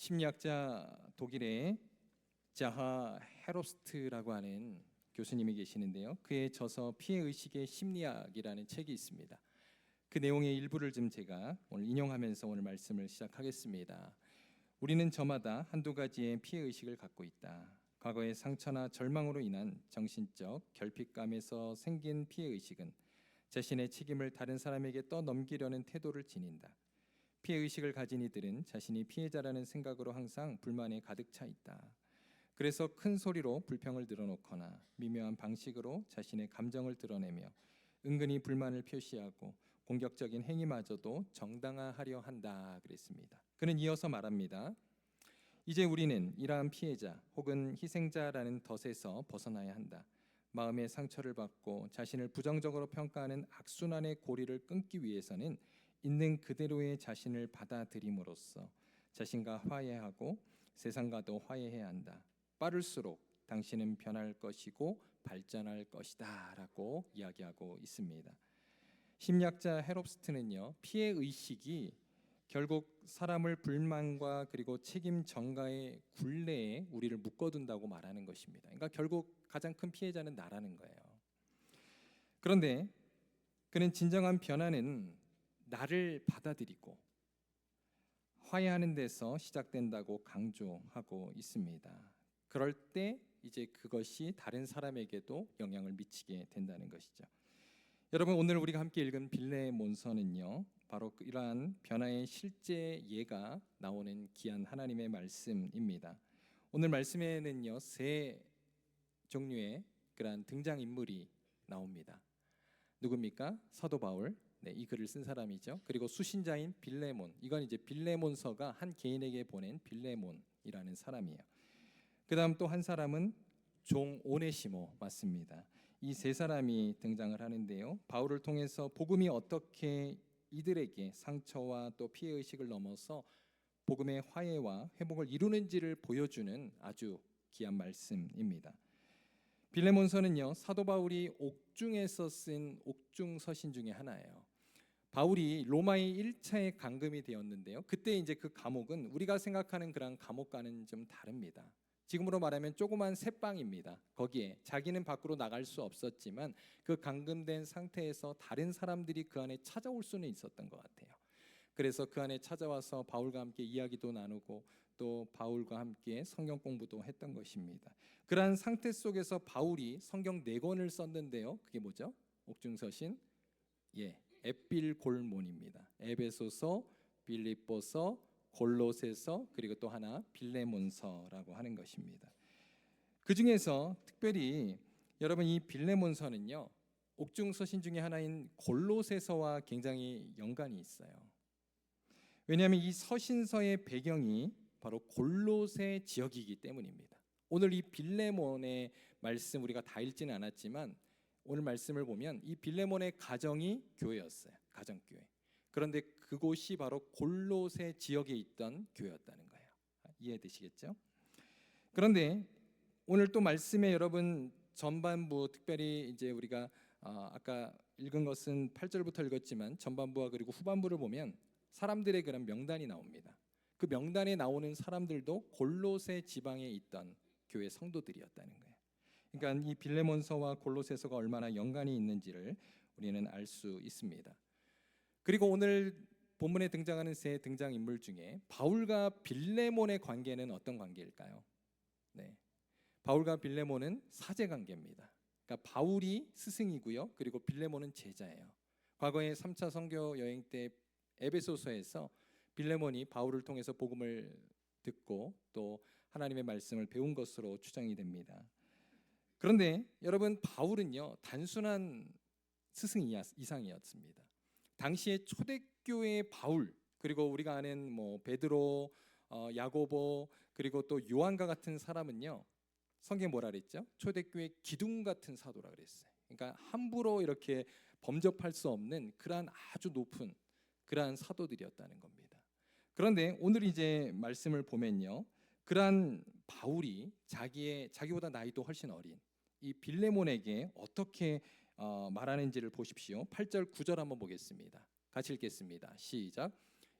심리학자 독일의 자하 헤롭스트라고 하는 교수님이 계시는데요. 그의 저서 피해의식의 심리학이라는 책이 있습니다. 그 내용의 일부를 좀 제가 오늘 인용하면서 오늘 말씀을 시작하겠습니다. 우리는 저마다 한두 가지의 피해의식을 갖고 있다. 과거의 상처나 절망으로 인한 정신적 결핍감에서 생긴 피해의식은 자신의 책임을 다른 사람에게 떠넘기려는 태도를 지닌다. 피해의식을 가진 이들은 자신이 피해자라는 생각으로 항상 불만에 가득 차 있다. 그래서 큰 소리로 불평을 늘어놓거나 미묘한 방식으로 자신의 감정을 드러내며 은근히 불만을 표시하고 공격적인 행위마저도 정당화하려 한다 그랬습니다. 그는 이어서 말합니다. 이제 우리는 이러한 피해자 혹은 희생자라는 덫에서 벗어나야 한다. 마음의 상처를 받고 자신을 부정적으로 평가하는 악순환의 고리를 끊기 위해서는 있는 그대로의 자신을 받아들임으로써 자신과 화해하고 세상과도 화해해야 한다. 빠를수록 당신은 변할 것이고 발전할 것이다 라고 이야기하고 있습니다. 심리학자 헤롭스트는요, 피해의식이 결국 사람을 불만과 그리고 책임 전가의 굴레에 우리를 묶어둔다고 말하는 것입니다. 그러니까 결국 가장 큰 피해자는 나라는 거예요. 그런데 그는 진정한 변화는 나를 받아들이고 화해하는 데서 시작된다고 강조하고 있습니다. 그럴 때 이제 그것이 다른 사람에게도 영향을 미치게 된다는 것이죠. 여러분, 오늘 우리가 함께 읽은 빌레몬서는요, 바로 이러한 변화의 실제 예가 나오는 귀한 하나님의 말씀입니다. 오늘 말씀에는요, 세 종류의 그러한 등장인물이 나옵니다. 누굽니까? 사도 바울, 이 글을 쓴 사람이죠. 그리고 수신자인 빌레몬, 이건 이제 빌레몬서가 한 개인에게 보낸 빌레몬이라는 사람이에요. 그 다음 또 한 사람은 종 오네시모 맞습니다. 이 세 사람이 등장을 하는데요, 바울을 통해서 복음이 어떻게 이들에게 상처와 또 피해의식을 넘어서 복음의 화해와 회복을 이루는지를 보여주는 아주 귀한 말씀입니다. 빌레몬서는요, 사도 바울이 옥중에서 쓴 옥중 서신 중에 하나예요. 바울이 로마의 1차에 감금이 되었는데요, 그때 이제 그 감옥은 우리가 생각하는 그런 감옥과는 좀 다릅니다. 지금으로 말하면 조그만 새방입니다. 거기에 자기는 밖으로 나갈 수 없었지만 그 감금된 상태에서 다른 사람들이 그 안에 찾아올 수는 있었던 것 같아요. 그래서 그 안에 찾아와서 바울과 함께 이야기도 나누고 또 바울과 함께 성경 공부도 했던 것입니다. 그러한 상태 속에서 바울이 성경 4권을 썼는데요, 그게 뭐죠? 옥중서신, 에필골몬입니다. 에베소서, 빌립보서, 골로새서, 그리고 또 하나 빌레몬서라고 하는 것입니다. 그 중에서 특별히 여러분, 이 빌레몬서는요, 옥중서신 중에 하나인 골로새서와 굉장히 연관이 있어요. 왜냐하면 이 서신서의 배경이 바로 골로새 지역이기 때문입니다. 오늘 이 빌레몬의 말씀 우리가 다 읽지는 않았지만 오늘 말씀을 보면 이 빌레몬의 가정이 교회였어요. 가정교회. 그런데 그곳이 바로 골로새 지역에 있던 교회였다는 거예요. 이해되시겠죠? 그런데 오늘 또 말씀에 여러분 전반부, 특별히 이제 우리가 아까 읽은 것은 8절부터 읽었지만 전반부와 그리고 후반부를 보면 사람들의 그런 명단이 나옵니다. 그 명단에 나오는 사람들도 골로새 지방에 있던 교회 성도들이었다는 거예요. 그러니까 이 빌레몬서와 골로새서가 얼마나 연관이 있는지를 우리는 알 수 있습니다. 그리고 오늘 본문에 등장하는 세 등장인물 중에 바울과 빌레몬의 관계는 어떤 관계일까요? 바울과 빌레몬은 사제관계입니다. 그러니까 바울이 스승이고요, 그리고 빌레몬은 제자예요. 과거에 3차 선교 여행 때 에베소서에서 빌레몬이 바울을 통해서 복음을 듣고 또 하나님의 말씀을 배운 것으로 추정이 됩니다. 그런데 여러분, 바울은요, 단순한 스승 이상이었습니다. 당시에 초대교회의 바울, 그리고 우리가 아는 베드로, 야고보, 그리고 또 요한과 같은 사람은요, 성경에 뭐라 그랬죠? 초대교회 기둥 같은 사도라 그랬어요. 그러니까 함부로 이렇게 범접할 수 없는 그러한 아주 높은 그러한 사도들이었다는 겁니다. 그런데 오늘 이제 말씀을 보면요, 그러한 바울이 자기보다 나이도 훨씬 어린 이 빌레몬에게 어떻게 말하는지를 보십시오. 8절 9절 한번 보겠습니다. 같이 읽겠습니다. 시작.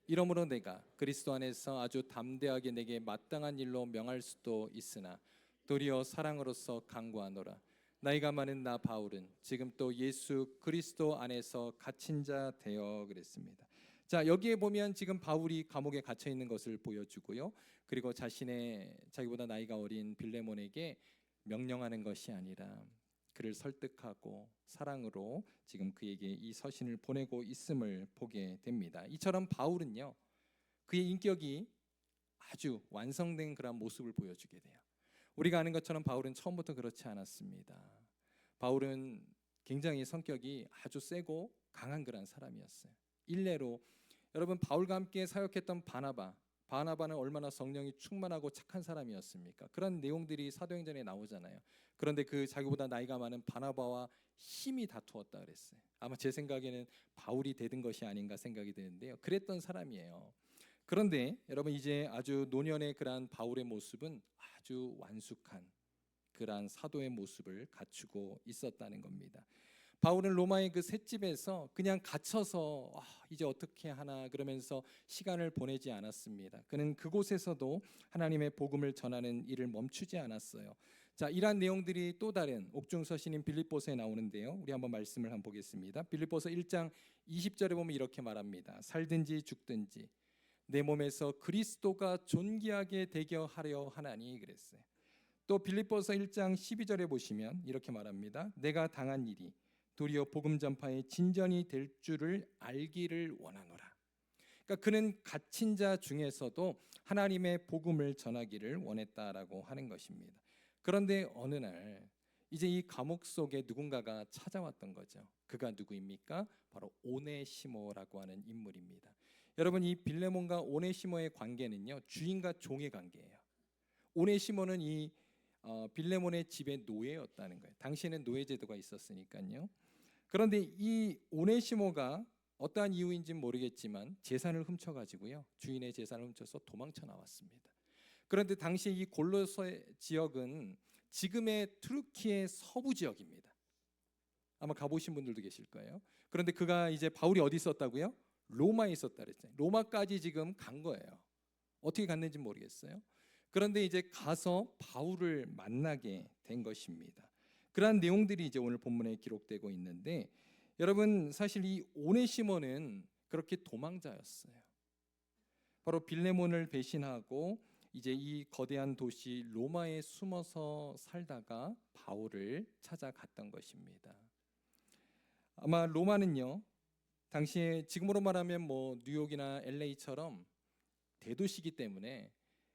이러므로 내가 그리스도 안에서 아주 담대하게 내게 마땅한 일로 명할 수도 있으나 도리어 사랑으로서 강구하노라. 나이가 많은 나 바울은 지금 또 예수 그리스도 안에서 갇힌 자 되어 그랬습니다. 자, 여기에 보면 지금 바울이 감옥에 갇혀 있는 것을 보여주고요. 그리고 자기보다 나이가 어린 빌레몬에게 명령하는 것이 아니라 그를 설득하고 사랑으로 지금 그에게 이 서신을 보내고 있음을 보게 됩니다. 이처럼 바울은요, 그의 인격이 아주 완성된 그런 모습을 보여주게 돼요. 우리가 아는 것처럼 바울은 처음부터 그렇지 않았습니다. 바울은 굉장히 성격이 아주 세고 강한 그런 사람이었어요. 일례로 여러분, 바울과 함께 사역했던 바나바는 얼마나 성령이 충만하고 착한 사람이었습니까? 그런 내용들이 사도행전에 나오잖아요. 그런데 그 자기보다 나이가 많은 바나바와 힘이 다투었다 그랬어요. 아마 제 생각에는 바울이 대든 것이 아닌가 생각이 드는데요. 그랬던 사람이에요. 그런데 여러분, 이제 아주 노년의 그러한 바울의 모습은 아주 완숙한 그러한 사도의 모습을 갖추고 있었다는 겁니다. 바울은 로마의 그 셋집에서 그냥 갇혀서 이제 어떻게 하나 그러면서 시간을 보내지 않았습니다. 그는 그곳에서도 하나님의 복음을 전하는 일을 멈추지 않았어요. 자, 이러한 내용들이 또 다른 옥중서신인 빌립보서에 나오는데요. 우리 한번 말씀을 한번 보겠습니다. 빌립보서 1장 20절에 보면 이렇게 말합니다. 살든지 죽든지 내 몸에서 그리스도가 존귀하게 되게 하려 하나니 그랬어요. 또 빌립보서 1장 12절에 보시면 이렇게 말합니다. 내가 당한 일이 도리어 복음 전파의 진전이 될 줄을 알기를 원하노라. 그러니까 그는 갇힌 자 중에서도 하나님의 복음을 전하기를 원했다라고 하는 것입니다. 그런데 어느 날 이제 이 감옥 속에 누군가가 찾아왔던 거죠. 그가 누구입니까? 바로 오네시모라고 하는 인물입니다. 여러분, 이 빌레몬과 오네시모의 관계는요, 주인과 종의 관계예요. 오네시모는 이 빌레몬의 집의 노예였다는 거예요. 당시에는 노예 제도가 있었으니까요. 그런데 이 오네시모가 어떠한 이유인지는 모르겠지만 재산을 훔쳐가지고요, 주인의 재산을 훔쳐서 도망쳐 나왔습니다. 그런데 당시 이 골로새 지역은 지금의 투르키의 서부 지역입니다. 아마 가보신 분들도 계실 거예요. 그런데 그가 이제 바울이 어디 있었다고요? 로마에 있었다 그랬잖아요. 로마까지 지금 간 거예요. 어떻게 갔는지 모르겠어요. 그런데 이제 가서 바울을 만나게 된 것입니다. 그러한 내용들이 이제 오늘 본문에 기록되고 있는데, 여러분, 사실 이 오네시모는 그렇게 도망자였어요. 바로 빌레몬을 배신하고 이제 이 거대한 도시 로마에 숨어서 살다가 바울을 찾아갔던 것입니다. 아마 로마는요, 당시에 지금으로 말하면 뭐 뉴욕이나 LA처럼 대도시이기 때문에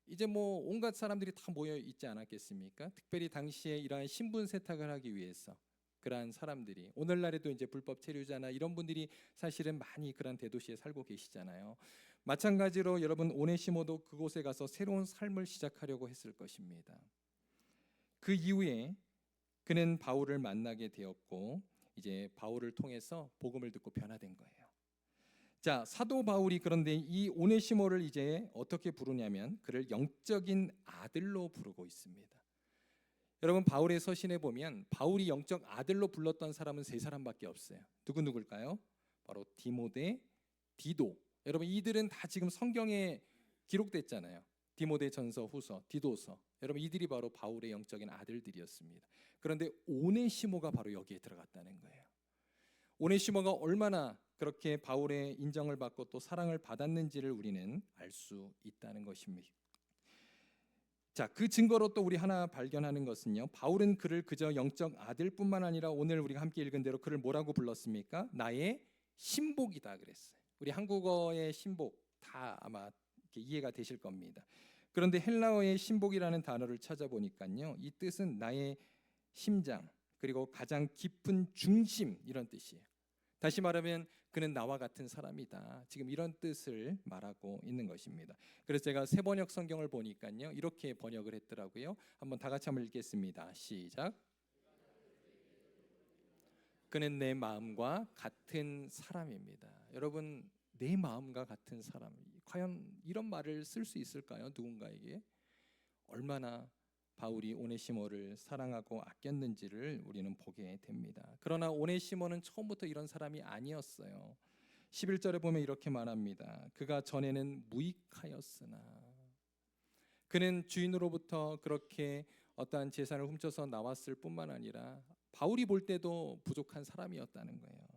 이제 뭐 온갖 사람들이 다 모여 있지 않았겠습니까? 특별히 당시에 이러한 신분 세탁을 하기 위해서 그러한 사람들이, 오늘날에도 이제 불법 체류자나 이런 분들이 사실은 많이 그런 대도시에 살고 계시잖아요. 마찬가지로 여러분, 오네시모도 그곳에 가서 새로운 삶을 시작하려고 했을 것입니다. 그 이후에 그는 바울을 만나게 되었고 이제 바울을 통해서 복음을 듣고 변화된 거예요. 자, 사도 바울이 그런데 이 오네시모를 이제 어떻게 부르냐면 그를 영적인 아들로 부르고 있습니다. 여러분, 바울의 서신에 보면 바울이 영적 아들로 불렀던 사람은 세 사람밖에 없어요. 누굴까요? 바로 디모데, 디도. 여러분, 이들은 다 지금 성경에 기록됐잖아요. 디모데 전서, 후서, 디도서. 여러분, 이들이 바로 바울의 영적인 아들들이었습니다. 그런데 오네시모가 바로 여기에 들어갔다는 거예요. 오네시모가 얼마나 그렇게 바울의 인정을 받고 또 사랑을 받았는지를 우리는 알 수 있다는 것입니다. 자, 그 증거로 또 우리 하나 발견하는 것은요, 바울은 그를 그저 영적 아들뿐만 아니라 오늘 우리가 함께 읽은 대로 그를 뭐라고 불렀습니까? 나의 신복이다 그랬어요. 우리 한국어의 신복 다 아마 이렇게 이해가 되실 겁니다. 그런데 헬라어의 신복이라는 단어를 찾아보니까요, 이 뜻은 나의 심장, 그리고 가장 깊은 중심, 이런 뜻이에요. 다시 말하면 그는 나와 같은 사람이다. 지금 이런 뜻을 말하고 있는 것입니다. 그래서 제가 새 번역 성경을 보니까요, 이렇게 번역을 했더라고요. 한번 다 같이 한번 읽겠습니다. 시작. 그는 내 마음과 같은 사람입니다. 여러분, 내 마음과 같은 사람, 과연 이런 말을 쓸 수 있을까요? 누군가에게? 얼마나 바울이 오네시모를 사랑하고 아꼈는지를 우리는 보게 됩니다. 그러나 오네시모는 처음부터 이런 사람이 아니었어요. 11절에 보면 이렇게 말합니다. 그가 전에는 무익하였으나 그는 주인으로부터 그렇게 어떠한 재산을 훔쳐서 나왔을 뿐만 아니라 바울이 볼 때도 부족한 사람이었다는 거예요.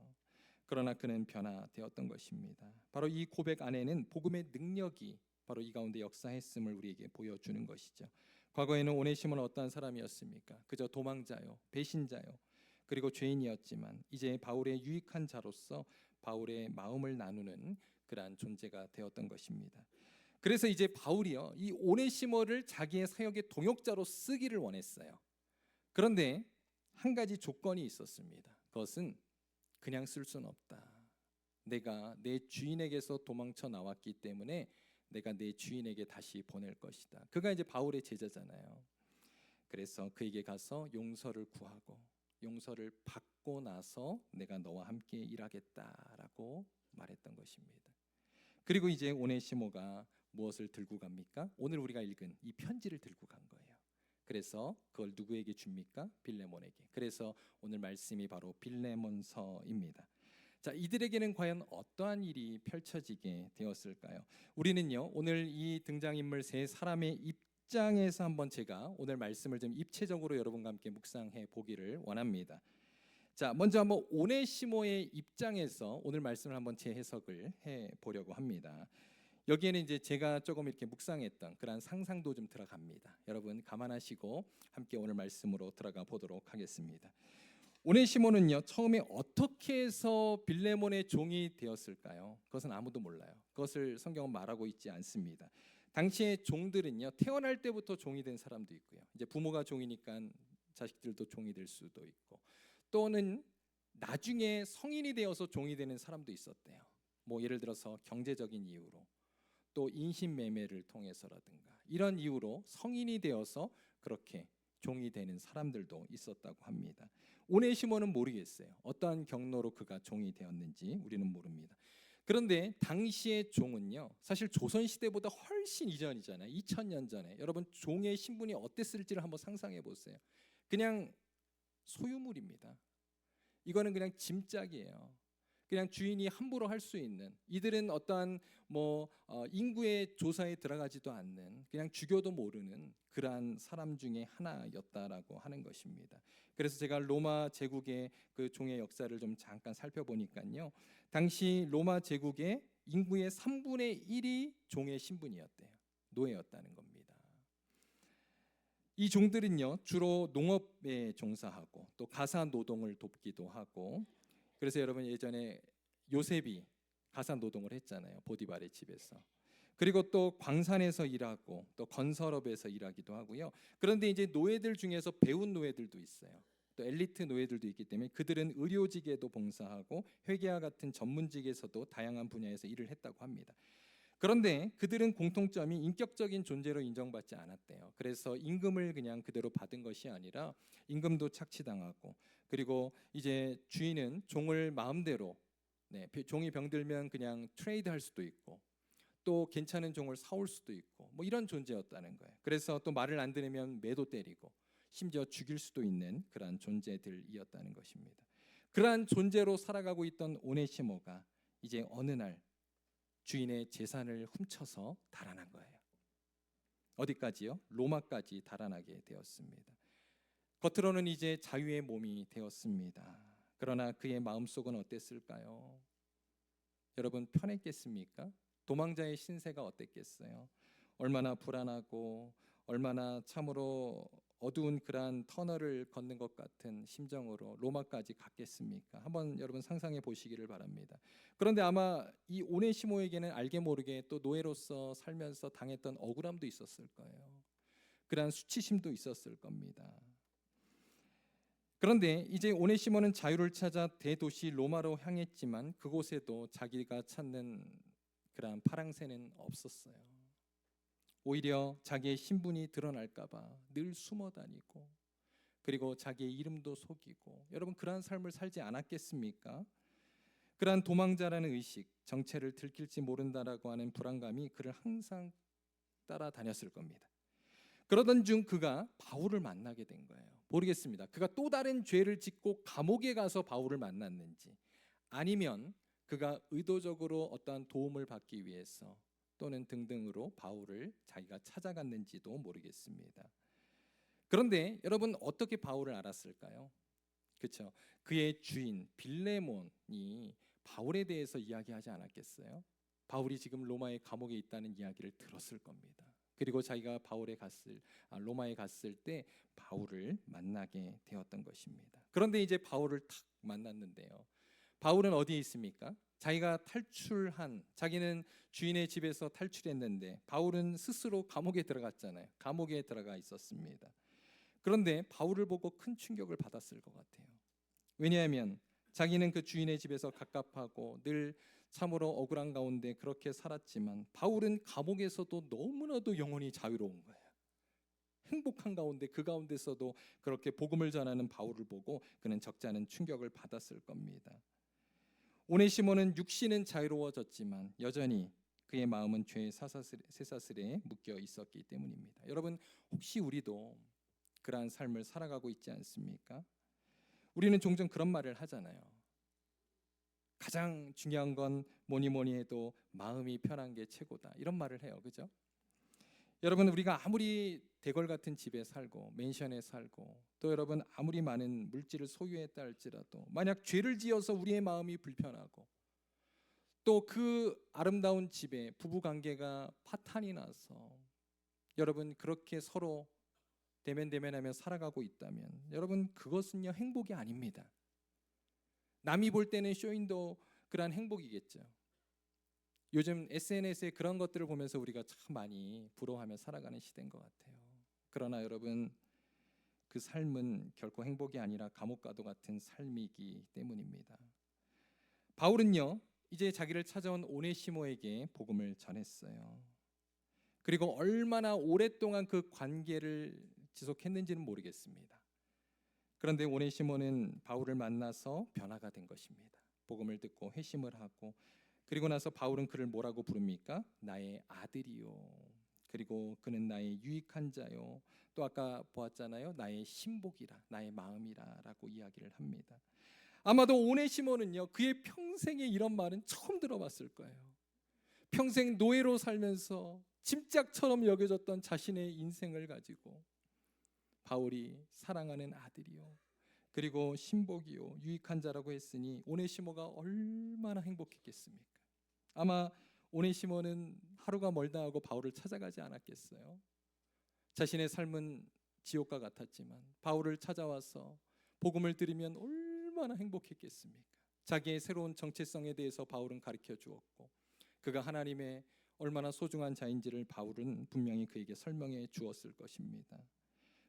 그러나 그는 변화되었던 것입니다. 바로 이 고백 안에는 복음의 능력이 바로 이 가운데 역사했음을 우리에게 보여주는 것이죠. 과거에는 오네시모는 어떠한 사람이었습니까? 그저 도망자요, 배신자요, 그리고 죄인이었지만 이제 바울의 유익한 자로서 바울의 마음을 나누는 그러한 존재가 되었던 것입니다. 그래서 이제 바울이요, 이 오네시모를 자기의 사역의 동역자로 쓰기를 원했어요. 그런데 한 가지 조건이 있었습니다. 그것은 그냥 쓸 수는 없다. 내가 내 주인에게서 도망쳐 나왔기 때문에 내가 내 주인에게 다시 보낼 것이다. 그가 이제 바울의 제자잖아요. 그래서 그에게 가서 용서를 구하고 용서를 받고 나서 내가 너와 함께 일하겠다라고 말했던 것입니다. 그리고 이제 오네시모가 무엇을 들고 갑니까? 오늘 우리가 읽은 이 편지를 들고 간 거예요. 그래서 그걸 누구에게 줍니까? 빌레몬에게. 그래서 오늘 말씀이 바로 빌레몬서입니다. 자, 이들에게는 과연 어떠한 일이 펼쳐지게 되었을까요? 우리는요, 오늘 이 등장인물 세 사람의 입장에서 한번 제가 오늘 말씀을 좀 입체적으로 여러분과 함께 묵상해 보기를 원합니다. 자, 먼저 한번 오네시모의 입장에서 오늘 말씀을 한번 재해석을 해 보려고 합니다. 여기에는 이제 제가 조금 이렇게 묵상했던 그런 상상도 좀 들어갑니다. 여러분 감안하시고 함께 오늘 말씀으로 들어가 보도록 하겠습니다. 오네시모는요, 처음에 어떻게 해서 빌레몬의 종이 되었을까요? 그것은 아무도 몰라요. 그것을 성경은 말하고 있지 않습니다. 당시의 종들은요, 태어날 때부터 종이 된 사람도 있고요, 이제 부모가 종이니까 자식들도 종이 될 수도 있고, 또는 나중에 성인이 되어서 종이 되는 사람도 있었대요. 뭐 예를 들어서 경제적인 이유로, 또 인신매매를 통해서라든가 이런 이유로 성인이 되어서 그렇게 종이 되는 사람들도 있었다고 합니다. 오네시모는 모르겠어요. 어떠한 경로로 그가 종이 되었는지 우리는 모릅니다. 그런데 당시의 종은요, 사실 조선시대보다 훨씬 이전이잖아요. 2000년 전에. 여러분 종의 신분이 어땠을지를 한번 상상해 보세요. 그냥 소유물입니다. 이거는 그냥 짐짝이에요. 그냥 주인이 함부로 할 수 있는, 이들은 어떠한 인구의 조사에 들어가지도 않는, 그냥 주교도 모르는 그러한 사람 중에 하나였다라고 하는 것입니다. 그래서 제가 로마 제국의 그 종의 역사를 좀 잠깐 살펴보니까요, 당시 로마 제국의 인구의 3분의 1이 종의 신분이었대요. 노예였다는 겁니다. 이 종들은요, 주로 농업에 종사하고 또 가사 노동을 돕기도 하고, 그래서 여러분 예전에 요셉이 가사 노동을 했잖아요. 보디발의 집에서. 그리고 또 광산에서 일하고 또 건설업에서 일하기도 하고요. 그런데 이제 노예들 중에서 배운 노예들도 있어요. 또 엘리트 노예들도 있기 때문에 그들은 의료직에도 봉사하고 회계와 같은 전문직에서도 다양한 분야에서 일을 했다고 합니다. 그런데 그들은 공통점이 인격적인 존재로 인정받지 않았대요. 그래서 임금을 그냥 그대로 받은 것이 아니라 임금도 착취당하고, 그리고 이제 주인은 종을 마음대로, 종이 병들면 그냥 트레이드할 수도 있고, 또 괜찮은 종을 사올 수도 있고, 뭐 이런 존재였다는 거예요. 그래서 또 말을 안 들으면 매도 때리고 심지어 죽일 수도 있는 그러한 존재들이었다는 것입니다. 그러한 존재로 살아가고 있던 오네시모가 이제 어느 날 주인의 재산을 훔쳐서 달아난 거예요. 어디까지요? 로마까지 달아나게 되었습니다. 겉으로는 이제 자유의 몸이 되었습니다. 그러나 그의 마음속은 어땠을까요? 여러분 편했겠습니까? 도망자의 신세가 어땠겠어요? 얼마나 불안하고 얼마나 참으로 어두운 그러한 터널을 걷는 것 같은 심정으로 로마까지 갔겠습니까? 한번 여러분 상상해 보시기를 바랍니다. 그런데 아마 이 오네시모에게는 알게 모르게 또 노예로서 살면서 당했던 억울함도 있었을 거예요. 그러한 수치심도 있었을 겁니다. 그런데 이제 오네시모는 자유를 찾아 대도시 로마로 향했지만 그곳에도 자기가 찾는 그러한 파랑새는 없었어요. 오히려 자기의 신분이 드러날까 봐 늘 숨어 다니고, 그리고 자기의 이름도 속이고, 여러분 그러한 삶을 살지 않았겠습니까? 그러한 도망자라는 의식, 정체를 들킬지 모른다라고 하는 불안감이 그를 항상 따라다녔을 겁니다. 그러던 중 그가 바울을 만나게 된 거예요. 모르겠습니다. 그가 또 다른 죄를 짓고 감옥에 가서 바울을 만났는지, 아니면 그가 의도적으로 어떠한 도움을 받기 위해서 또는 등등으로 바울을 자기가 찾아갔는지도 모르겠습니다. 그런데 여러분 어떻게 바울을 알았을까요? 그렇죠. 그의 주인 빌레몬이 바울에 대해서 이야기하지 않았겠어요? 바울이 지금 로마의 감옥에 있다는 이야기를 들었을 겁니다. 그리고 자기가 로마에 갔을 때 바울을 만나게 되었던 것입니다. 그런데 이제 바울을 탁 만났는데요. 바울은 어디에 있습니까? 자기가 자기는 주인의 집에서 탈출했는데 바울은 스스로 감옥에 들어갔잖아요. 감옥에 들어가 있었습니다. 그런데 바울을 보고 큰 충격을 받았을 것 같아요. 왜냐하면 자기는 그 주인의 집에서 갑갑하고 늘 참으로 억울한 가운데 그렇게 살았지만 바울은 감옥에서도 너무나도 영혼이 자유로운 거예요. 행복한 가운데 그 가운데서도 그렇게 복음을 전하는 바울을 보고 그는 적지 않은 충격을 받았을 겁니다. 오네시모는 육신은 자유로워졌지만 여전히 그의 마음은 죄의 쇠사슬에 묶여 있었기 때문입니다. 여러분 혹시 우리도 그러한 삶을 살아가고 있지 않습니까? 우리는 종종 그런 말을 하잖아요. 가장 중요한 건 뭐니 해도 마음이 편한 게 최고다. 이런 말을 해요. 그죠? 여러분 우리가 아무리 대궐 같은 집에 살고 맨션에 살고 또 여러분 아무리 많은 물질을 소유했다 할지라도 만약 죄를 지어서 우리의 마음이 불편하고 또 그 아름다운 집에 부부 관계가 파탄이 나서 여러분 그렇게 서로 대면대면하며 살아가고 있다면 여러분 그것은요 행복이 아닙니다. 남이 볼 때는 쇼윈도 그러한 행복이겠죠. 요즘 SNS에 그런 것들을 보면서 우리가 참 많이 부러워하며 살아가는 시대인 것 같아요. 그러나 여러분 그 삶은 결코 행복이 아니라 감옥과도 같은 삶이기 때문입니다. 바울은요 이제 자기를 찾아온 오네시모에게 복음을 전했어요. 그리고 얼마나 오랫동안 그 관계를 지속했는지는 모르겠습니다. 그런데 오네시모는 바울을 만나서 변화가 된 것입니다. 복음을 듣고 회심을 하고 그리고 나서 바울은 그를 뭐라고 부릅니까? 나의 아들이요. 그리고 그는 나의 유익한 자요. 또 아까 보았잖아요. 나의 신복이라, 나의 마음이라라고 이야기를 합니다. 아마도 오네시모는요. 그의 평생에 이런 말은 처음 들어봤을 거예요. 평생 노예로 살면서 짐짝처럼 여겨졌던 자신의 인생을 가지고 바울이 사랑하는 아들이요 그리고 신복이요 유익한 자라고 했으니 오네시모가 얼마나 행복했겠습니까? 아마 오네시모는 하루가 멀다 하고 바울을 찾아가지 않았겠어요? 자신의 삶은 지옥과 같았지만 바울을 찾아와서 복음을 들으면 얼마나 행복했겠습니까? 자기의 새로운 정체성에 대해서 바울은 가르쳐 주었고 그가 하나님의 얼마나 소중한 자인지를 바울은 분명히 그에게 설명해 주었을 것입니다.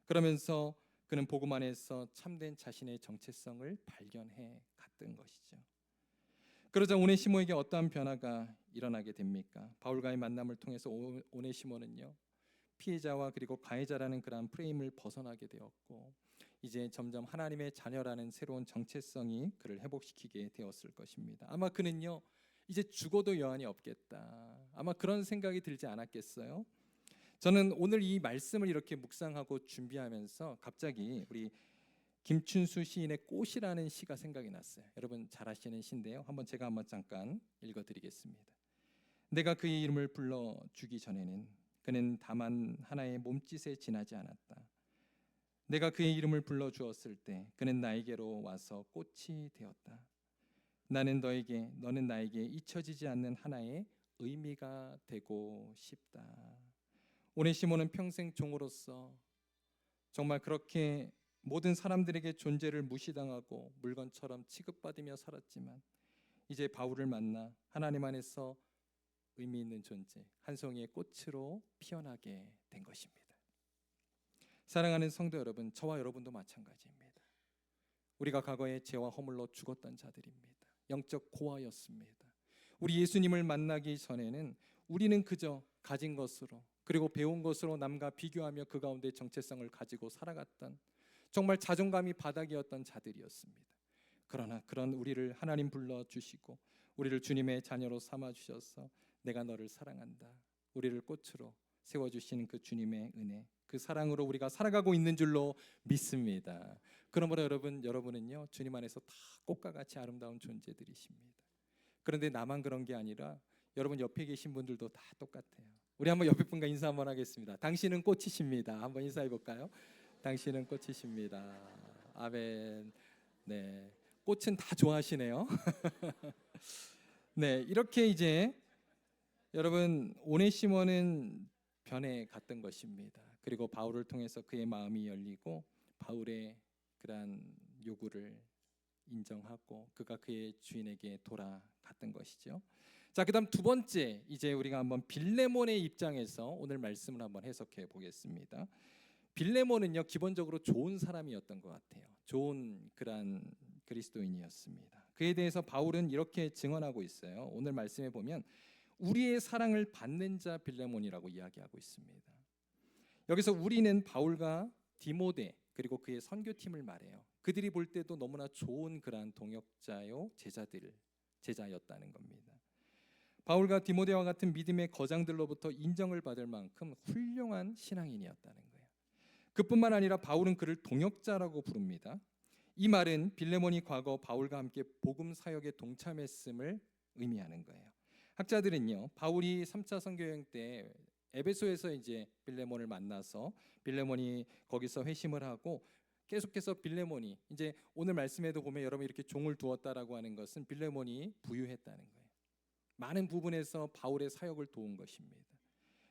그러면서 그는 복음 안에서 참된 자신의 정체성을 발견해 갔던 것이죠. 그러자 오네시모에게 어떠한 변화가 일어나게 됩니까? 바울과의 만남을 통해서 오네시모는요 피해자와 그리고 가해자라는 그러한 프레임을 벗어나게 되었고 이제 점점 하나님의 자녀라는 새로운 정체성이 그를 회복시키게 되었을 것입니다. 아마 그는요 이제 죽어도 여한이 없겠다. 아마 그런 생각이 들지 않았겠어요? 저는 오늘 이 말씀을 이렇게 묵상하고 준비하면서 갑자기 우리 김춘수 시인의 꽃이라는 시가 생각이 났어요. 여러분 잘 아시는 시인데요. 제가 한번 잠깐 읽어드리겠습니다. 내가 그의 이름을 불러주기 전에는 그는 다만 하나의 몸짓에 지나지 않았다. 내가 그의 이름을 불러주었을 때 그는 나에게로 와서 꽃이 되었다. 너는 나에게 잊혀지지 않는 하나의 의미가 되고 싶다. 오네시모는 평생 종으로서 정말 그렇게 모든 사람들에게 존재를 무시당하고 물건처럼 취급받으며 살았지만 이제 바울을 만나 하나님 안에서 의미 있는 존재, 한 송이의 꽃으로 피어나게 된 것입니다. 사랑하는 성도 여러분, 저와 여러분도 마찬가지입니다. 우리가 과거에 죄와 허물로 죽었던 자들입니다. 영적 고아였습니다. 우리 예수님을 만나기 전에는 우리는 그저 가진 것으로 그리고 배운 것으로 남과 비교하며 그 가운데 정체성을 가지고 살아갔던 정말 자존감이 바닥이었던 자들이었습니다. 그러나 그런 우리를 하나님 불러주시고 우리를 주님의 자녀로 삼아주셔서 내가 너를 사랑한다. 우리를 꽃으로 세워주시는 그 주님의 은혜, 그 사랑으로 우리가 살아가고 있는 줄로 믿습니다. 그러므로 여러분은요 주님 안에서 다 꽃과 같이 아름다운 존재들이십니다. 그런데 나만 그런 게 아니라 여러분 옆에 계신 분들도 다 똑같아요. 우리 한번 옆에 분과 인사 한번 하겠습니다. 당신은 꽃이십니다. 한번 인사해 볼까요? 당신은 꽃이십니다. 아멘. 네, 꽃은 다 좋아하시네요. 네, 이렇게 이제 여러분 오네시모는 변해 갔던 것입니다. 그리고 바울을 통해서 그의 마음이 열리고 바울의 그러한 요구를 인정하고 그가 그의 주인에게 돌아갔던 것이죠. 자, 그다음 두 번째, 이제 우리가 한번 빌레몬의 입장에서 오늘 말씀을 한번 해석해 보겠습니다. 빌레몬은요 기본적으로 좋은 사람이었던 것 같아요. 좋은 그런 그리스도인이었습니다. 그에 대해서 바울은 이렇게 증언하고 있어요. 오늘 말씀에 보면 우리의 사랑을 받는 자 빌레몬이라고 이야기하고 있습니다. 여기서 우리는 바울과 디모데 그리고 그의 선교팀을 말해요. 그들이 볼 때도 너무나 좋은 그러한 동역자요 제자였다는 겁니다. 바울과 디모데와 같은 믿음의 거장들로부터 인정을 받을 만큼 훌륭한 신앙인이었다는 거예요. 그뿐만 아니라 바울은 그를 동역자라고 부릅니다. 이 말은 빌레몬이 과거 바울과 함께 복음 사역에 동참했음을 의미하는 거예요. 학자들은요, 바울이 3차 선교 여행 때 에베소에서 이제 빌레몬을 만나서 빌레몬이 거기서 회심을 하고 계속해서 빌레몬이 이제 오늘 말씀에도 보면 여러분 이렇게 종을 두었다라고 하는 것은 빌레몬이 부유했다는 거예요. 많은 부분에서 바울의 사역을 도운 것입니다.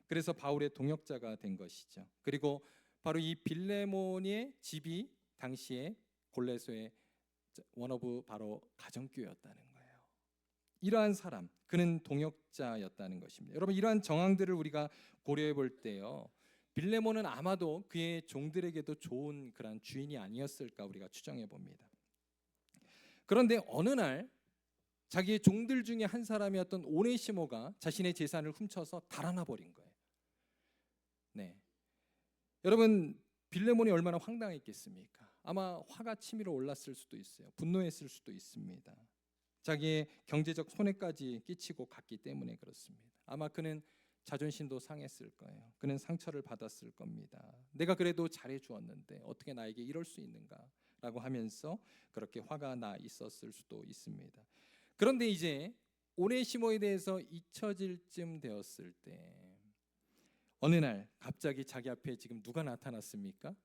그래서 바울의 동역자가 된 것이죠. 그리고 바로 이 빌레몬의 집이 당시에 골레소의 원어브 바로 가정교회였다는 거예요. 이러한 사람, 그는 동역자였다는 것입니다. 여러분 이러한 정황들을 우리가 고려해 볼 때요, 빌레몬은 아마도 그의 종들에게도 좋은 그런 주인이 아니었을까 우리가 추정해 봅니다. 그런데 어느 날 자기의 종들 중에 한 사람이었던 오네시모가 자신의 재산을 훔쳐서 달아나 버린 거예요. 네, 여러분 빌레몬이 얼마나 황당했겠습니까? 아마 화가 치밀어 올랐을 수도 있어요. 분노했을 수도 있습니다. 자기의 경제적 손해까지 끼치고 갔기 때문에 그렇습니다. 아마 그는 자존심도 상했을 거예요. 그는 상처를 받았을 겁니다. 내가 그래도 잘해 주었는데 어떻게 나에게 이럴 수 있는가라고 하면서 그렇게 화가 나 있었을 수도 있습니다. 그런데 이제 오네시모에 대해서 잊혀질 쯤 되었을 때 어느 날 갑자기 자기 앞에 지금 누가 나타났습니까?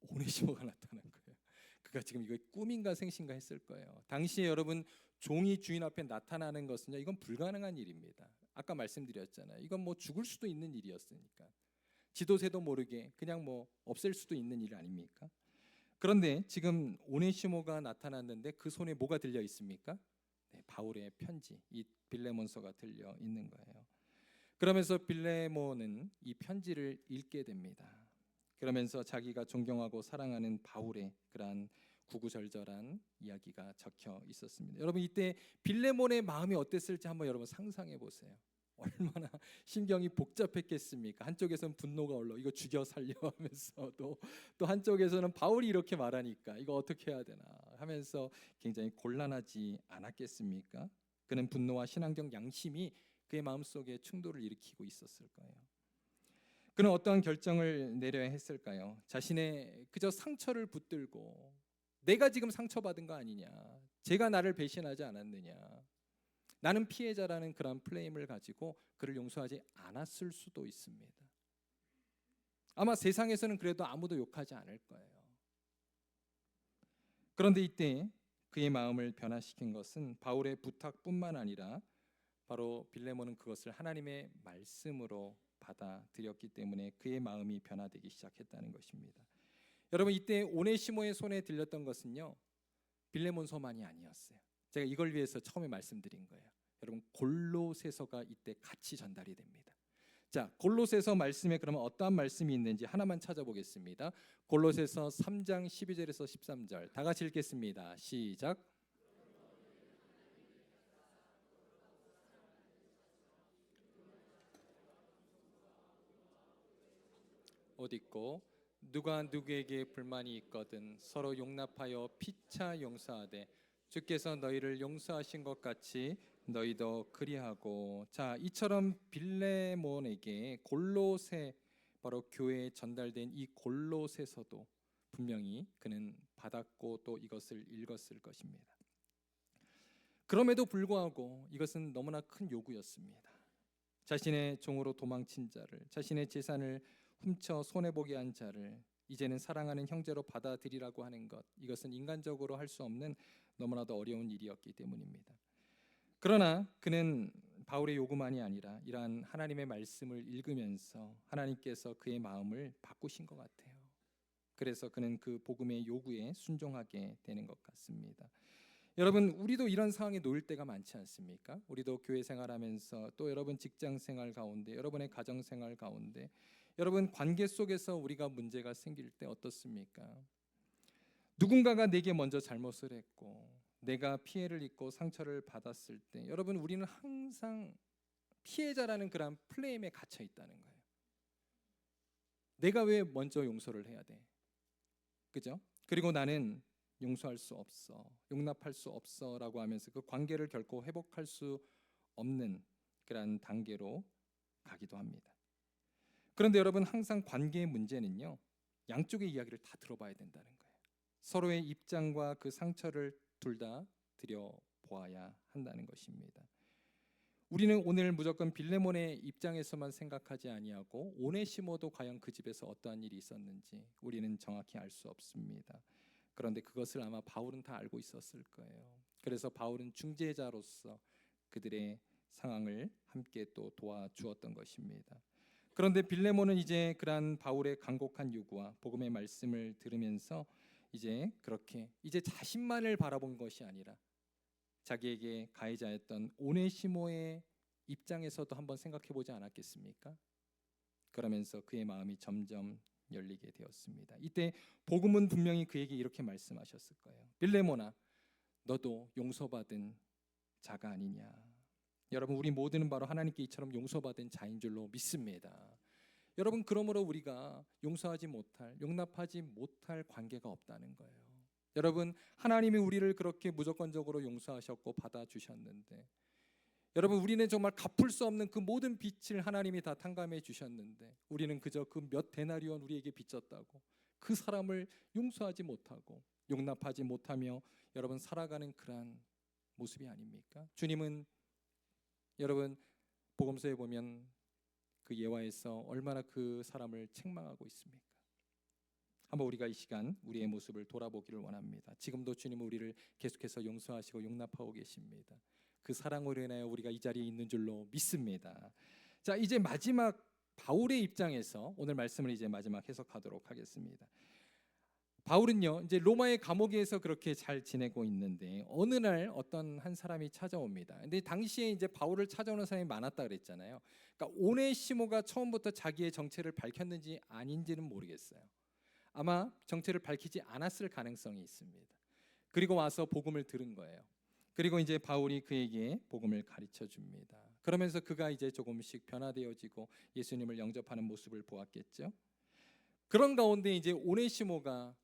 오네시모가 나타난 거예요. 그가 지금 이거 꿈인가 생신가 했을 거예요. 당시에 여러분 종이 주인 앞에 나타나는 것은요, 이건 불가능한 일입니다. 아까 말씀드렸잖아요. 이건 뭐 죽을 수도 있는 일이었으니까. 지도새도 모르게 그냥 뭐 없앨 수도 있는 일 아닙니까? 그런데 지금 오네시모가 나타났는데 그 손에 뭐가 들려 있습니까? 네, 바울의 편지, 이 빌레몬서가 들려 있는 거예요. 그러면서 빌레몬은 이 편지를 읽게 됩니다. 그러면서 자기가 존경하고 사랑하는 바울의 그러한 구구절절한 이야기가 적혀 있었습니다. 여러분 이때 빌레몬의 마음이 어땠을지 한번 여러분 상상해 보세요. 얼마나 심경이 복잡했겠습니까? 한쪽에서는 분노가 올라 이거 죽여 살려 하면서도 또 한쪽에서는 바울이 이렇게 말하니까 이거 어떻게 해야 되나 하면서 굉장히 곤란하지 않았겠습니까? 그는 분노와 신앙적 양심이 그의 마음속에 충돌을 일으키고 있었을 거예요. 그는 어떠한 결정을 내려야 했을까요? 자신의 그저 상처를 붙들고 내가 지금 상처받은 거 아니냐, 제가 나를 배신하지 않았느냐, 나는 피해자라는 그런 플레임을 가지고 그를 용서하지 않았을 수도 있습니다. 아마 세상에서는 그래도 아무도 욕하지 않을 거예요. 그런데 이때 그의 마음을 변화시킨 것은 바울의 부탁뿐만 아니라 바로 빌레몬은 그것을 하나님의 말씀으로 받아들였기 때문에 그의 마음이 변화되기 시작했다는 것입니다. 여러분 이때 오네시모의 손에 들렸던 것은요, 빌레몬서만이 아니었어요. 제가 이걸 위해서 처음에 말씀드린 거예요. 여러분 골로새서가 이때 같이 전달이 됩니다. 자, 골로새서 말씀에 그러면 어떠한 말씀이 있는지 하나만 찾아보겠습니다. 골로새서 3장 12절에서 13절 다 같이 읽겠습니다. 시작. 옷 입고 누가 누구에게 불만이 있거든 서로 용납하여 피차 용서하되 주께서 너희를 용서하신 것 같이 너희도 그리하고. 자, 이처럼 빌레몬에게 골로새 바로 교회에 전달된 이 골로새서도 분명히 그는 받았고 또 이것을 읽었을 것입니다. 그럼에도 불구하고 이것은 너무나 큰 요구였습니다. 자신의 종으로 도망친 자를, 자신의 재산을 훔쳐 손해보게 한 자를 이제는 사랑하는 형제로 받아들이라고 하는 것, 이것은 인간적으로 할 수 없는 너무나도 어려운 일이었기 때문입니다. 그러나 그는 바울의 요구만이 아니라 이러한 하나님의 말씀을 읽으면서 하나님께서 그의 마음을 바꾸신 것 같아요. 그래서 그는 그 복음의 요구에 순종하게 되는 것 같습니다. 여러분, 우리도 이런 상황에 놓일 때가 많지 않습니까? 우리도 교회 생활하면서 또 여러분 직장 생활 가운데, 여러분의 가정 생활 가운데, 여러분 관계 속에서 우리가 문제가 생길 때 어떻습니까? 누군가가 내게 먼저 잘못을 했고 내가 피해를 입고 상처를 받았을 때 여러분, 우리는 항상 피해자라는 그런 플레임에 갇혀 있다는 거예요. 내가 왜 먼저 용서를 해야 돼? 그죠? 그리고 나는 용서할 수 없어, 용납할 수 없어라고 하면서 그 관계를 결코 회복할 수 없는 그런 단계로 가기도 합니다. 그런데 여러분, 항상 관계의 문제는요, 양쪽의 이야기를 다 들어봐야 된다는 거예요. 서로의 입장과 그 상처를 둘 다 들여보아야 한다는 것입니다. 우리는 오늘 무조건 빌레몬의 입장에서만 생각하지 아니하고 오네시모도 과연 그 집에서 어떠한 일이 있었는지 우리는 정확히 알 수 없습니다. 그런데 그것을 아마 바울은 다 알고 있었을 거예요. 그래서 바울은 중재자로서 그들의 상황을 함께 또 도와주었던 것입니다. 그런데 빌레몬은 이제 그러한 바울의 간곡한 요구와 복음의 말씀을 들으면서 이제 그렇게 이제 자신만을 바라본 것이 아니라 자기에게 가해자였던 오네시모의 입장에서도 한번 생각해 보지 않았겠습니까? 그러면서 그의 마음이 점점 열리게 되었습니다. 이때 복음은 분명히 그에게 이렇게 말씀하셨을 거예요. 빌레몬아, 너도 용서받은 자가 아니냐. 여러분, 우리 모두는 바로 하나님께 이처럼 용서받은 자인 줄로 믿습니다. 여러분, 그러므로 우리가 용서하지 못할, 용납하지 못할 관계가 없다는 거예요. 여러분, 하나님이 우리를 그렇게 무조건적으로 용서하셨고 받아주셨는데, 여러분, 우리는 정말 갚을 수 없는 그 모든 빚을 하나님이 다 탕감해 주셨는데 우리는 그저 그 몇 데나리온 우리에게 빚졌다고 그 사람을 용서하지 못하고 용납하지 못하며 여러분 살아가는 그러한 모습이 아닙니까? 주님은 여러분 복음서에 보면 그 예화에서 얼마나 그 사람을 책망하고 있습니까? 한번 우리가 이 시간 우리의 모습을 돌아보기를 원합니다. 지금도 주님은 우리를 계속해서 용서하시고 용납하고 계십니다. 그 사랑으로 인하여 우리가 이 자리에 있는 줄로 믿습니다. 자, 이제 마지막 바울의 입장에서 오늘 말씀을 이제 마지막 해석하도록 하겠습니다. 바울은요, 이제 로마의 감옥에서 그렇게 잘 지내고 있는데 어느 날 어떤 한 사람이 찾아옵니다. 근데 당시에 이제 바울을 찾아오는 사람이 많았다 그랬잖아요. 그러니까 오네시모가 처음부터 자기의 정체를 밝혔는지 아닌지는 모르겠어요. 아마 정체를 밝히지 않았을 가능성이 있습니다. 그리고 와서 복음을 들은 거예요. 그리고 이제 바울이 그에게 복음을 가르쳐 줍니다. 그러면서 그가 이제 조금씩 변화되어지고 예수님을 영접하는 모습을 보았겠죠. 그런 가운데 이제 오네시모가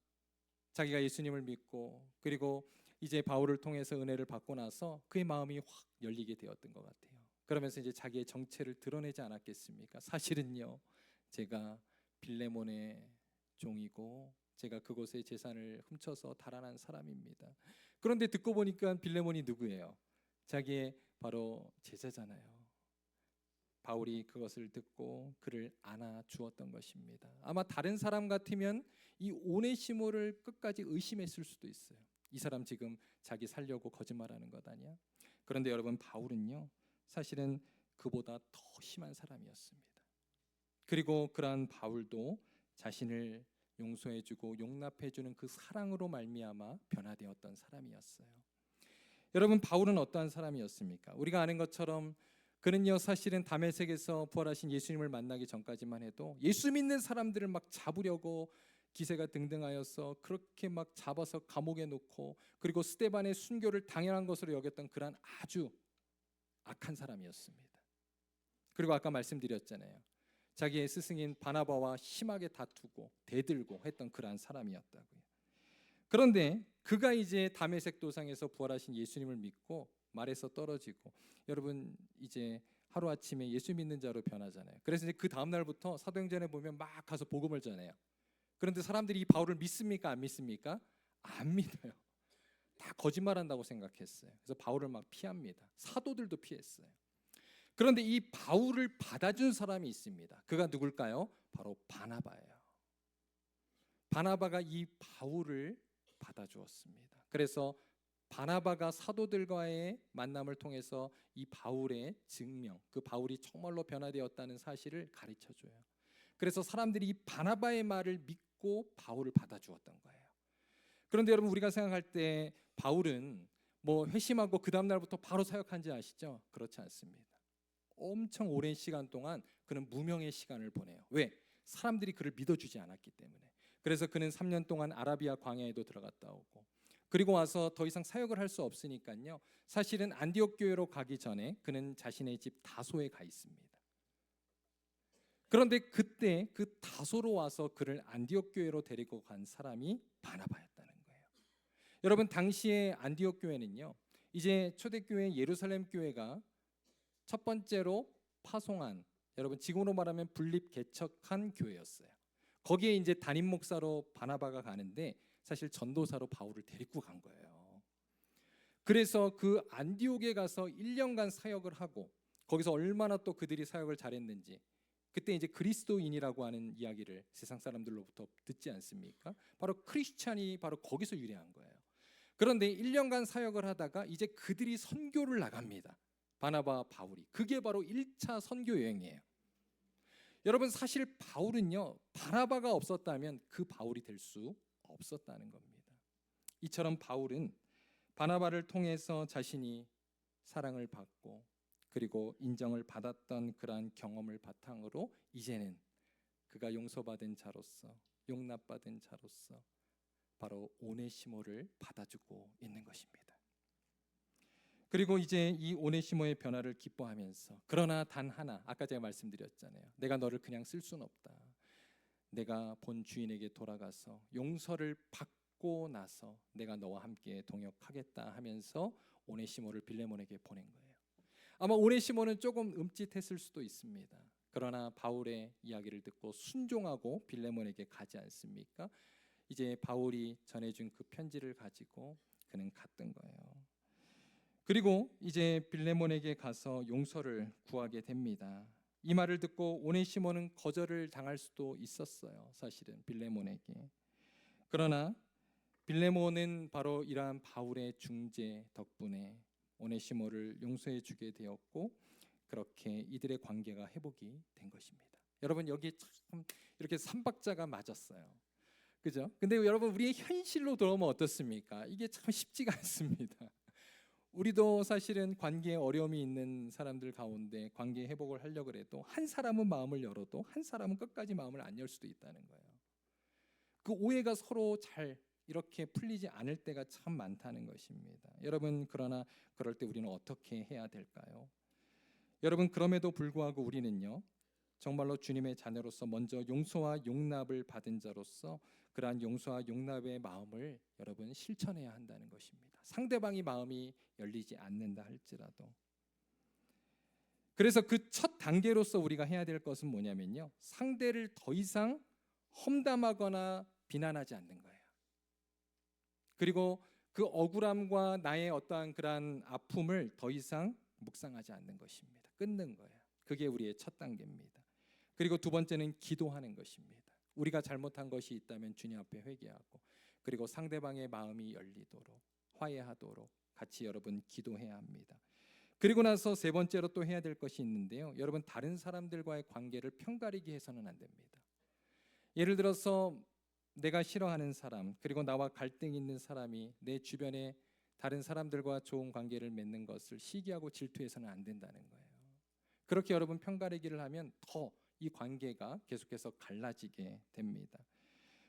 자기가 예수님을 믿고 그리고 이제 바울을 통해서 은혜를 받고 나서 그의 마음이 확 열리게 되었던 것 같아요. 그러면서 이제 자기의 정체를 드러내지 않았겠습니까? 사실은요, 제가 빌레몬의 종이고 제가 그곳의 재산을 훔쳐서 달아난 사람입니다. 그런데 듣고 보니까 빌레몬이 누구예요? 자기의 바로 제자잖아요. 바울이 그것을 듣고 그를 안아 주었던 것입니다. 아마 다른 사람 같으면 이 오네시모를 끝까지 의심했을 수도 있어요. 이 사람 지금 자기 살려고 거짓말하는 것 아니야? 그런데 여러분, 바울은요, 사실은 그보다 더 심한 사람이었습니다. 그리고 그러한 바울도 자신을 용서해주고 용납해주는 그 사랑으로 말미암아 변화되었던 사람이었어요. 여러분, 바울은 어떠한 사람이었습니까? 우리가 아는 것처럼 그는요, 사실은 다메섹에서 부활하신 예수님을 만나기 전까지만 해도 예수 믿는 사람들을 막 잡으려고 기세가 등등하여서 그렇게 막 잡아서 감옥에 놓고 그리고 스데반의 순교를 당연한 것으로 여겼던 그런 아주 악한 사람이었습니다. 그리고 아까 말씀드렸잖아요. 자기의 스승인 바나바와 심하게 다투고 대들고 했던 그러한 사람이었다고요. 그런데 그가 이제 다메섹 도상에서 부활하신 예수님을 믿고 말에서 떨어지고 여러분 이제 하루아침에 예수 믿는 자로 변하잖아요. 그래서 이제 그 다음 날부터 사도행전에 보면 막 가서 복음을 전해요. 그런데 사람들이 이 바울을 믿습니까? 안 믿습니까? 안 믿어요. 다 거짓말한다고 생각했어요. 그래서 바울을 막 피합니다. 사도들도 피했어요. 그런데 이 바울을 받아준 사람이 있습니다. 그가 누굴까요? 바로 바나바예요. 바나바가 이 바울을 받아주었습니다. 그래서 바나바가 사도들과의 만남을 통해서 이 바울의 증명, 그 바울이 정말로 변화되었다는 사실을 가르쳐줘요. 그래서 사람들이 이 바나바의 말을 믿고 바울을 받아주었던 거예요. 그런데 여러분, 우리가 생각할 때 바울은 뭐 회심하고 그 다음 날부터 바로 사역한지 아시죠? 그렇지 않습니다. 엄청 오랜 시간 동안 그는 무명의 시간을 보내요. 왜? 사람들이 그를 믿어주지 않았기 때문에. 그래서 그는 3년 동안 아라비아 광야에도 들어갔다 오고, 그리고 와서 더 이상 사역을 할 수 없으니까요, 사실은 안디옥 교회로 가기 전에 그는 자신의 집 다소에 가 있습니다. 그런데 그때 그 다소로 와서 그를 안디옥 교회로 데리고 간 사람이 바나바였다는 거예요. 여러분, 당시에 안디옥 교회는요, 이제 초대교회 예루살렘 교회가 첫 번째로 파송한, 여러분 지금으로 말하면 분립 개척한 교회였어요. 거기에 이제 담임 목사로 바나바가 가는데 사실 전도사로 바울을 데리고 간 거예요. 그래서 그 안디옥에 가서 1년간 사역을 하고, 거기서 얼마나 또 그들이 사역을 잘했는지, 그때 이제 그리스도인이라고 하는 이야기를 세상 사람들로부터 듣지 않습니까? 바로 크리스찬이 바로 거기서 유래한 거예요. 그런데 1년간 사역을 하다가 이제 그들이 선교를 나갑니다. 바나바, 바울이. 그게 바로 1차 선교 여행이에요. 여러분, 사실 바울은요, 바나바가 없었다면 그 바울이 될 수 없었다는 겁니다. 이처럼 바울은 바나바를 통해서 자신이 사랑을 받고 그리고 인정을 받았던 그러한 경험을 바탕으로 이제는 그가 용서받은 자로서, 용납받은 자로서 바로 오네시모를 받아주고 있는 것입니다. 그리고 이제 이 오네시모의 변화를 기뻐하면서, 그러나 단 하나, 아까 제가 말씀드렸잖아요. 내가 너를 그냥 쓸 수는 없다. 내가 본 주인에게 돌아가서 용서를 받고 나서 내가 너와 함께 동역하겠다 하면서 오네시모를 빌레몬에게 보낸 거예요. 아마 오네시모는 조금 흠칫했을 수도 있습니다. 그러나 바울의 이야기를 듣고 순종하고 빌레몬에게 가지 않습니까? 이제 바울이 전해준 그 편지를 가지고 그는 갔던 거예요. 그리고 이제 빌레몬에게 가서 용서를 구하게 됩니다. 이 말을 듣고 오네시모는 거절을 당할 수도 있었어요. 사실은 빌레몬에게. 그러나 빌레몬은 바로 이러한 바울의 중재 덕분에 오네시모를 용서해 주게 되었고, 그렇게 이들의 관계가 회복이 된 것입니다. 여러분, 여기에 참 이렇게 삼박자가 맞았어요. 그죠? 근데 여러분, 우리의 현실로 돌아오면 어떻습니까? 이게 참 쉽지가 않습니다. 우리도 사실은 관계에 어려움이 있는 사람들 가운데 관계 회복을 하려고 해도 한 사람은 마음을 열어도 한 사람은 끝까지 마음을 안 열 수도 있다는 거예요. 그 오해가 서로 잘 이렇게 풀리지 않을 때가 참 많다는 것입니다. 여러분, 그러나 그럴 때 우리는 어떻게 해야 될까요? 여러분, 그럼에도 불구하고 우리는요, 정말로 주님의 자녀로서 먼저 용서와 용납을 받은 자로서 그러한 용서와 용납의 마음을 여러분 실천해야 한다는 것입니다. 상대방이 마음이 열리지 않는다 할지라도. 그래서 그 첫 단계로서 우리가 해야 될 것은 뭐냐면요, 상대를 더 이상 험담하거나 비난하지 않는 거예요. 그리고 그 억울함과 나의 어떠한 그러한 아픔을 더 이상 묵상하지 않는 것입니다. 끊는 거예요. 그게 우리의 첫 단계입니다. 그리고 두 번째는 기도하는 것입니다. 우리가 잘못한 것이 있다면 주님 앞에 회개하고, 그리고 상대방의 마음이 열리도록, 화해하도록 같이 여러분 기도해야 합니다. 그리고 나서 세 번째로 또 해야 될 것이 있는데요, 여러분, 다른 사람들과의 관계를 편가르기 해서는 안 됩니다. 예를 들어서 내가 싫어하는 사람, 그리고 나와 갈등 있는 사람이 내 주변에 다른 사람들과 좋은 관계를 맺는 것을 시기하고 질투해서는 안 된다는 거예요. 그렇게 여러분 편가르기를 하면 더 이 관계가 계속해서 갈라지게 됩니다.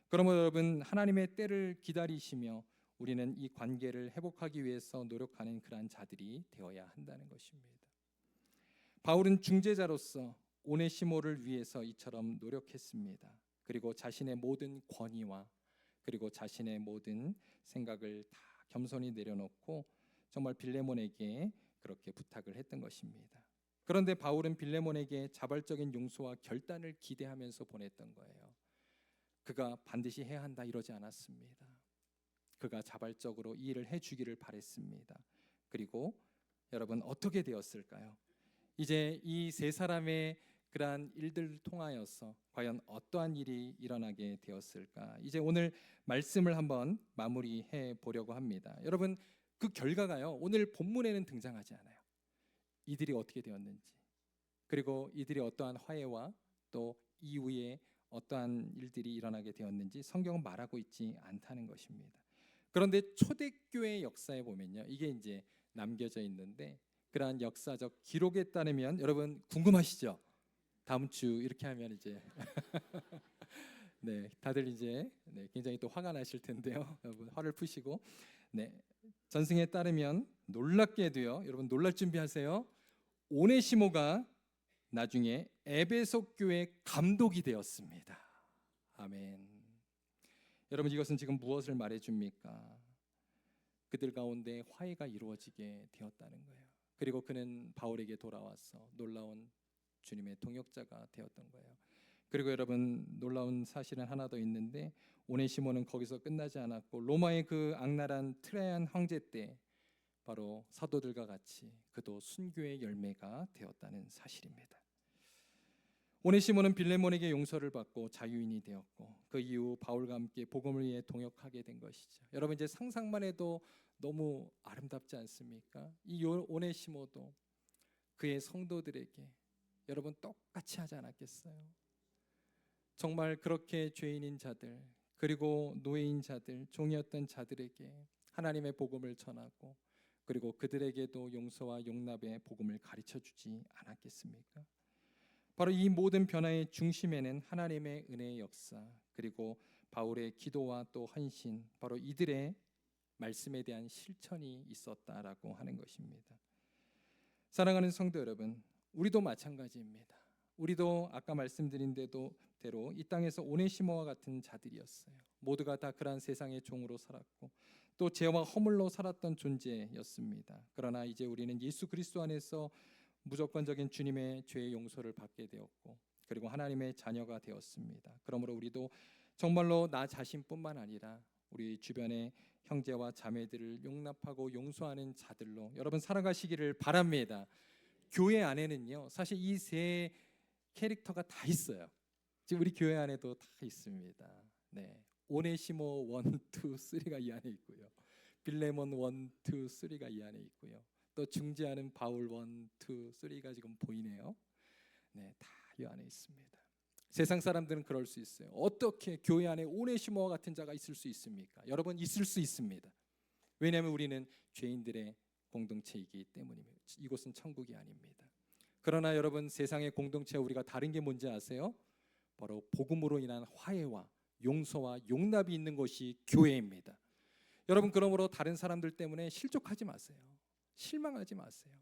그러면 여러분, 하나님의 때를 기다리시며 우리는 이 관계를 회복하기 위해서 노력하는 그러한 자들이 되어야 한다는 것입니다. 바울은 중재자로서 오네시모를 위해서 이처럼 노력했습니다. 그리고 자신의 모든 권위와 그리고 자신의 모든 생각을 다 겸손히 내려놓고 정말 빌레몬에게 그렇게 부탁을 했던 것입니다. 그런데 바울은 빌레몬에게 자발적인 용서와 결단을 기대하면서 보냈던 거예요. 그가 반드시 해야 한다 이러지 않았습니다. 그가 자발적으로 이 일을 해주기를 바랬습니다. 그리고 여러분 어떻게 되었을까요? 이제 이 세 사람의 그러한 일들을 통하여서 과연 어떠한 일이 일어나게 되었을까? 이제 오늘 말씀을 한번 마무리해 보려고 합니다. 여러분 그 결과가요, 오늘 본문에는 등장하지 않아요. 이들이 어떻게 되었는지, 그리고 이들이 어떠한 화해와 또 이후에 어떠한 일들이 일어나게 되었는지 성경은 말하고 있지 않다는 것입니다. 그런데 초대교회 역사에 보면요, 이게 이제 남겨져 있는데, 그러한 역사적 기록에 따르면 여러분 궁금하시죠? 다음 주 이렇게 하면 이제 네, 다들 이제 굉장히 또 화가 나실 텐데요. 여러분 화를 푸시고, 네, 전승에 따르면 놀랍게도요, 여러분 놀랄 준비하세요. 오네시모가 나중에 에베소 교회 감독이 되었습니다. 아멘. 여러분 이것은 지금 무엇을 말해줍니까? 그들 가운데 화해가 이루어지게 되었다는 거예요. 그리고 그는 바울에게 돌아와서 놀라운 주님의 동역자가 되었던 거예요. 그리고 여러분 놀라운 사실은 하나 더 있는데, 오네시모는 거기서 끝나지 않았고 로마의 그 악랄한 트라이안 황제 때 바로 사도들과 같이 그도 순교의 열매가 되었다는 사실입니다. 오네시모는 빌레몬에게 용서를 받고 자유인이 되었고 그 이후 바울과 함께 복음을 위해 동역하게 된 것이죠. 여러분 이제 상상만 해도 너무 아름답지 않습니까? 이 오네시모도 그의 성도들에게 여러분 똑같이 하지 않았겠어요? 정말 그렇게 죄인인 자들, 그리고 노예인 자들, 종이었던 자들에게 하나님의 복음을 전하고 그리고 그들에게도 용서와 용납의 복음을 가르쳐 주지 않았겠습니까? 바로 이 모든 변화의 중심에는 하나님의 은혜의 역사, 그리고 바울의 기도와 또 헌신, 바로 이들의 말씀에 대한 실천이 있었다라고 하는 것입니다. 사랑하는 성도 여러분, 우리도 마찬가지입니다. 우리도 아까 말씀드린 대로 이 땅에서 오네시모와 같은 자들이었어요. 모두가 다 그러한 세상의 종으로 살았고 또 죄와 허물로 살았던 존재였습니다. 그러나 이제 우리는 예수 그리스도 안에서 무조건적인 주님의 죄의 용서를 받게 되었고 그리고 하나님의 자녀가 되었습니다. 그러므로 우리도 정말로 나 자신뿐만 아니라 우리 주변의 형제와 자매들을 용납하고 용서하는 자들로 여러분 살아가시기를 바랍니다. 교회 안에는요, 사실 이 세 캐릭터가 다 있어요. 지금 우리 교회 안에도 다 있습니다. 네, 오네시모 1, 2, 3가 이 안에 있고요. 빌레몬 1, 2, 3가 이 안에 있고요. 또 중재하는 바울 1, 2, 3가 지금 보이네요. 네, 다 이 안에 있습니다. 세상 사람들은 그럴 수 있어요. 어떻게 교회 안에 오네시모와 같은 자가 있을 수 있습니까? 여러분 있을 수 있습니다. 왜냐하면 우리는 죄인들의 공동체이기 때문입니다. 이곳은 천국이 아닙니다. 그러나 여러분 세상의 공동체와 우리가 다른 게 뭔지 아세요? 바로 복음으로 인한 화해와 용서와 용납이 있는 것이 교회입니다. 여러분 그러므로 다른 사람들 때문에 실족하지 마세요. 실망하지 마세요.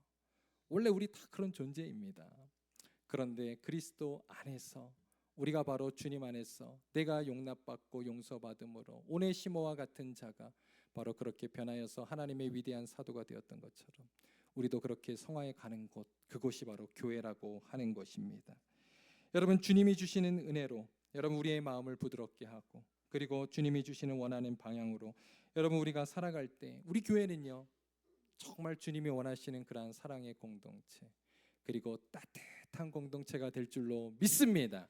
원래 우리 다 그런 존재입니다. 그런데 그리스도 안에서 우리가 바로 주님 안에서 내가 용납받고 용서받음으로 오네시모와 같은 자가 바로 그렇게 변하여서 하나님의 위대한 사도가 되었던 것처럼 우리도 그렇게 성화에 가는 곳, 그곳이 바로 교회라고 하는 것입니다. 여러분 주님이 주시는 은혜로 여러분 우리의 마음을 부드럽게 하고 그리고 주님이 주시는 원하는 방향으로 여러분 우리가 살아갈 때 우리 교회는요 정말 주님이 원하시는 그러한 사랑의 공동체 그리고 따뜻한 공동체가 될 줄로 믿습니다.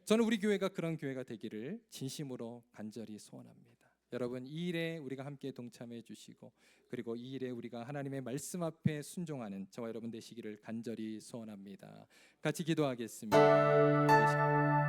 저는 우리 교회가 그런 교회가 되기를 진심으로 간절히 소원합니다. 여러분 이 일에 우리가 함께 동참해 주시고 그리고 이 일에 우리가 하나님의 말씀 앞에 순종하는 저와 여러분 되시기를 간절히 소원합니다. 같이 기도하겠습니다.